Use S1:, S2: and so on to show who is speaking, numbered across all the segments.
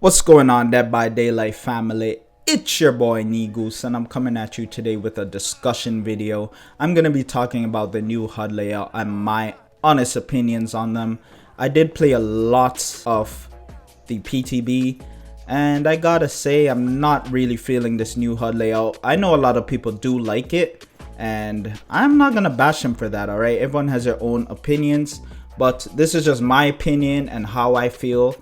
S1: What's going on, Dead by Daylight family? It's your boy Negoose, and I'm coming at you today with a discussion video. I'm going to be talking about the new HUD layout and my honest opinions on them. I did play a lot of the PTB, and I gotta say I'm not really feeling this new HUD layout. I know a lot of people do like it, and I'm not gonna bash them for that, alright? Everyone has their own opinions, but this is just my opinion and how I feel.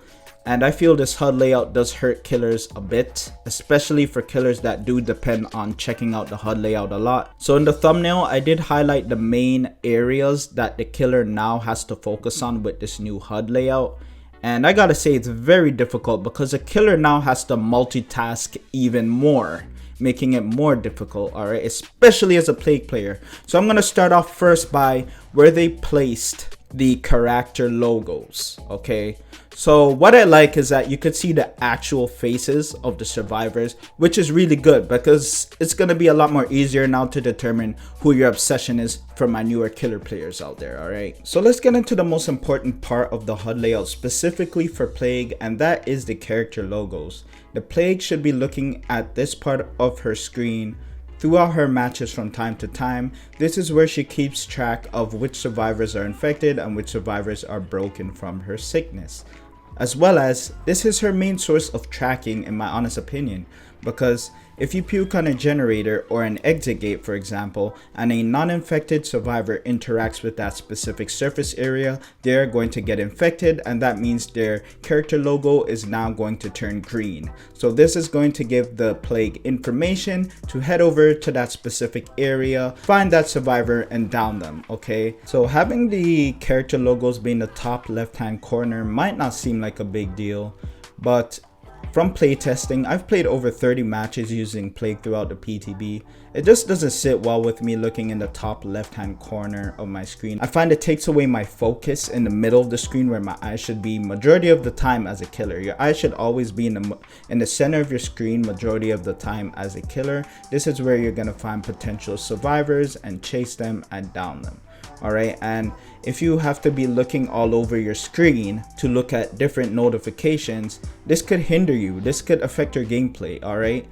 S1: And I feel this HUD layout does hurt killers a bit, especially for killers that do depend on checking out the HUD layout a lot. So in the thumbnail, I did highlight the main areas that the killer now has to focus on with this new HUD layout. And I gotta say, it's very difficult because a killer now has to multitask even more, making it more difficult, alright, especially as a plague player. So I'm gonna start off first by where they placed the character logos. Okay, so what I like is that you could see the actual faces of the survivors, which is really good because it's going to be a lot more easier now to determine who your obsession is for my newer killer players out there. All right, so let's get into the most important part of the HUD layout specifically for Plague, and that is the character logos. The Plague should be looking at this part of her screen throughout her matches from time to time. This is where she keeps track of which survivors are infected and which survivors are broken from her sickness. As well as, this is her main source of tracking in my honest opinion, because if you puke on a generator or an exit gate, for example, and a non-infected survivor interacts with that specific surface area, they're going to get infected, and that means their character logo is now going to turn green. So this is going to give the Plague information to head over to that specific area, find that survivor, and down them. Okay, so having the character logos being the top left-hand corner might not seem like a big deal, but from playtesting, I've played over 30 matches using Plague throughout the PTB. It just doesn't sit well with me looking in the top left hand corner of my screen. I find it takes away my focus in the middle of the screen where my eyes should be majority of the time as a killer. Your eyes should always be in the center of your screen majority of the time as a killer. This is where you're going to find potential survivors and chase them and down them. Alright, and if you have to be looking all over your screen to look at different notifications, this could hinder you. This could affect your gameplay. Alright,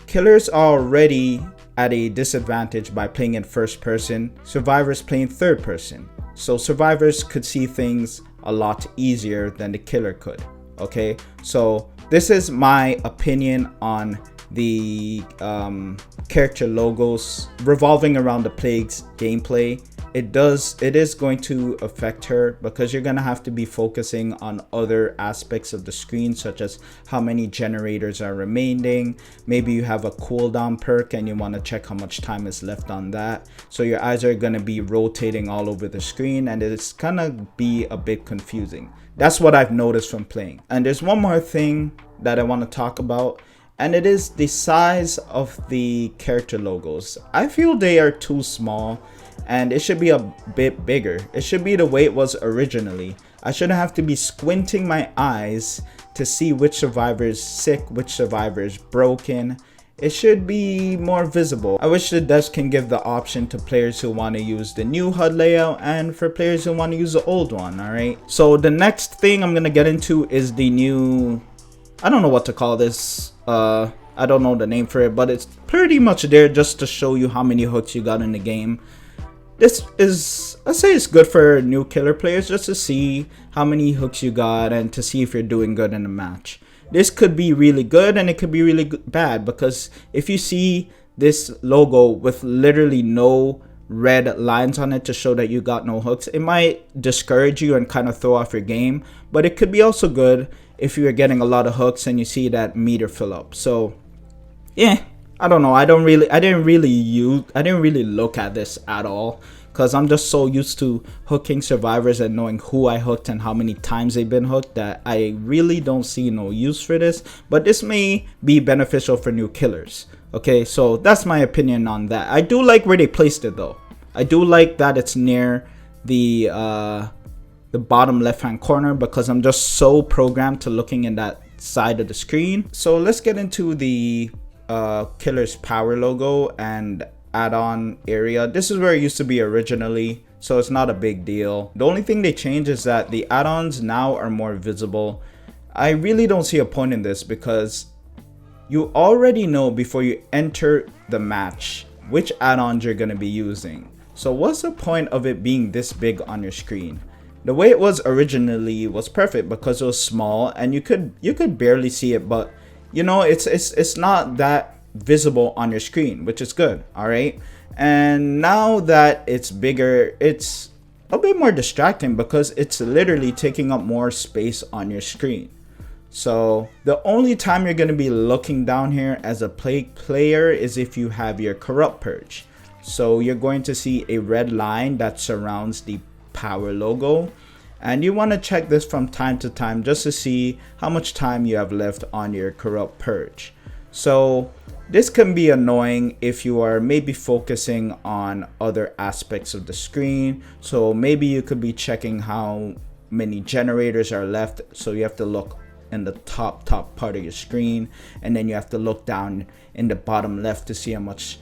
S1: killers are already at a disadvantage by playing in first person, survivors playing third person. So survivors could see things a lot easier than the killer could. Okay, so this is my opinion on the character logos revolving around the Plague's gameplay. It is going to affect her because you're going to have to be focusing on other aspects of the screen, such as how many generators are remaining. Maybe you have a cooldown perk and you want to check how much time is left on that. So your eyes are going to be rotating all over the screen, and it's going to be a bit confusing. That's what I've noticed from playing. And there's one more thing that I want to talk about, and it is the size of the character logos. I feel they are too small, and it should be a bit bigger. It should be the way it was originally. I shouldn't have to be squinting my eyes to see which survivor is sick, which survivor is broken. It should be more visible. I wish the devs can give the option to players who want to use the new HUD layout and for players who want to use the old one. Alright, so the next thing I'm going to get into is the new, I don't know what to call this. I don't know the name for it, but it's pretty much there just to show you how many hooks you got in the game. This is, I say it's good for new killer players just to see how many hooks you got and to see if you're doing good in a match. This could be really good and it could be really bad, because if you see this logo with literally no red lines on it to show that you got no hooks, it might discourage you and kind of throw off your game. But it could be also good if you're getting a lot of hooks and you see that meter fill up. So yeah, I don't know. I didn't really look at this at all because I'm just so used to hooking survivors and knowing who I hooked and how many times they've been hooked that I really don't see no use for this. But this may be beneficial for new killers. Okay, so that's my opinion on that. I do like where they placed it though. I do like that it's near the bottom left hand corner because I'm just so programmed to looking in that side of the screen. So let's get into the killer's power logo and add-on area. This is where it used to be originally, so it's not a big deal. The only thing they changed is that the add-ons now are more visible. I really don't see a point in this because you already know before you enter the match which add-ons you're going to be using. So what's the point of it being this big on your screen? The way it was originally was perfect because it was small and you could barely see it, but you know, it's not that visible on your screen, which is good. All right, and now that it's bigger, it's a bit more distracting because it's literally taking up more space on your screen. So the only time you're going to be looking down here as a player is if you have your corrupt purge. So you're going to see a red line that surrounds the power logo, and you want to check this from time to time just to see how much time you have left on your corrupt purge. So this can be annoying if you are maybe focusing on other aspects of the screen. So maybe you could be checking how many generators are left, so you have to look in the top part of your screen, and then you have to look down in the bottom left to see how much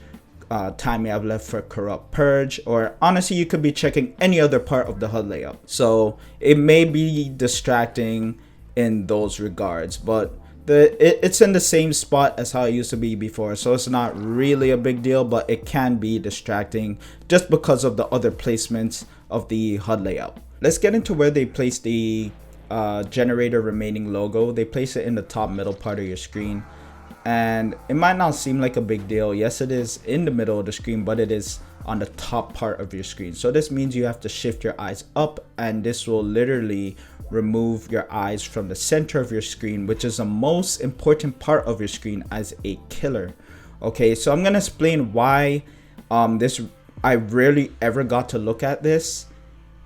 S1: time you have left for corrupt purge. Or honestly, you could be checking any other part of the HUD layout, so it may be distracting in those regards, but it's in the same spot as how it used to be before, so it's not really a big deal, but it can be distracting just because of the other placements of the HUD layout. Let's get into where they place the generator remaining logo. They place it in the top middle part of your screen, and it might not seem like a big deal. Yes, it is in the middle of the screen, but it is on the top part of your screen. So this means you have to shift your eyes up, and this will literally remove your eyes from the center of your screen, which is the most important part of your screen as a killer. Okay, so I'm gonna explain why I rarely ever got to look at this,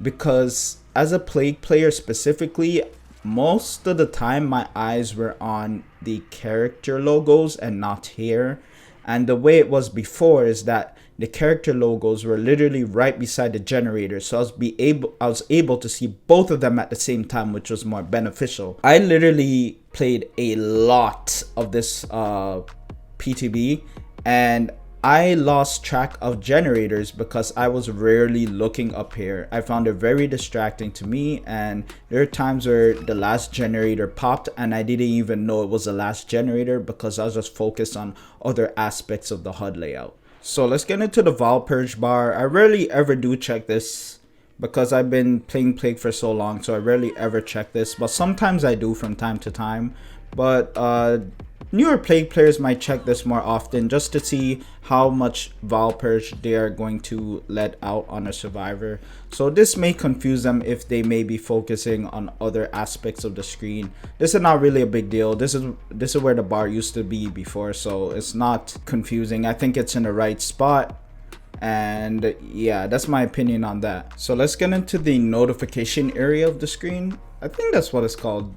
S1: because as a plague player specifically, most of the time my eyes were on the character logos and not here. And the way it was before is that the character logos were literally right beside the generator, so I was able to see both of them at the same time, which was more beneficial. I literally played a lot of this PTB, and I lost track of generators because I was rarely looking up here. I found it very distracting to me, and there are times where the last generator popped and I didn't even know it was the last generator because I was just focused on other aspects of the HUD layout. So let's get into the Vol Purge bar. I rarely ever do check this because I've been playing Plague for so long, so I rarely ever check this, but sometimes I do from time to time. But newer Plague players might check this more often just to see how much Vol Purge they are going to let out on a survivor. So this may confuse them if they may be focusing on other aspects of the screen. This is not really a big deal. This is where the bar used to be before, so it's not confusing. I think it's in the right spot. And yeah, that's my opinion on that. So let's get into the notification area of the screen. I think that's what it's called.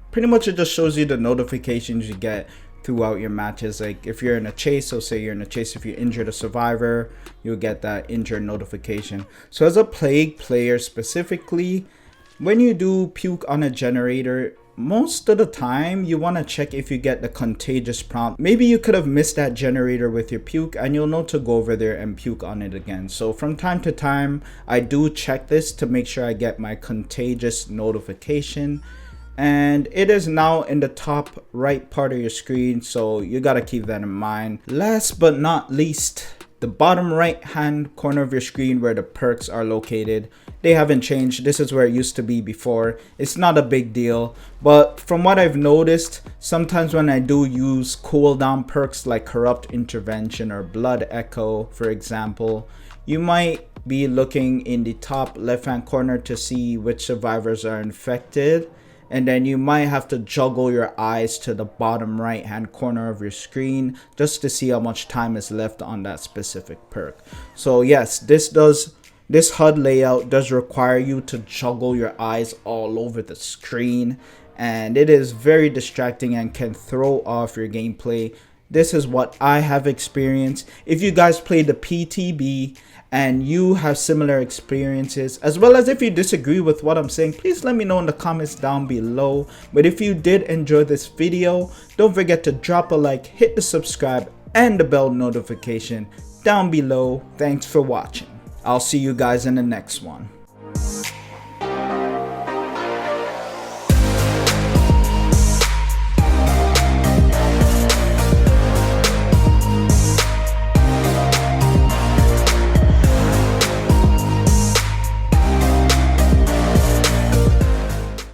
S1: Pretty much it just shows you the notifications you get throughout your matches. Like if you're in a chase, so say you're in a chase, if you injured a survivor, you'll get that injured notification. So as a plague player specifically, when you do puke on a generator, most of the time you want to check if you get the contagious prompt. Maybe you could have missed that generator with your puke, and you'll know to go over there and puke on it again. So from time to time I do check this to make sure I get my contagious notification, and it is now in the top right part of your screen, so you gotta keep that in mind. Last but not least, the bottom right hand corner of your screen where the perks are located, they haven't changed. This is where it used to be before. It's not a big deal, but from what I've noticed, sometimes when I do use cooldown perks like Corrupt Intervention or Blood Echo, for example, you might be looking in the top left hand corner to see which survivors are infected, and then you might have to juggle your eyes to the bottom right hand corner of your screen just to see how much time is left on that specific perk. So yes, this HUD layout does require you to juggle your eyes all over the screen, and it is very distracting and can throw off your gameplay. This is what I have experienced. If you guys play the PTB and you have similar experiences, as well as if you disagree with what I'm saying, please let me know in the comments down below. But if you did enjoy this video, don't forget to drop a like, hit the subscribe and the bell notification down below. Thanks for watching. I'll see you guys in the next one.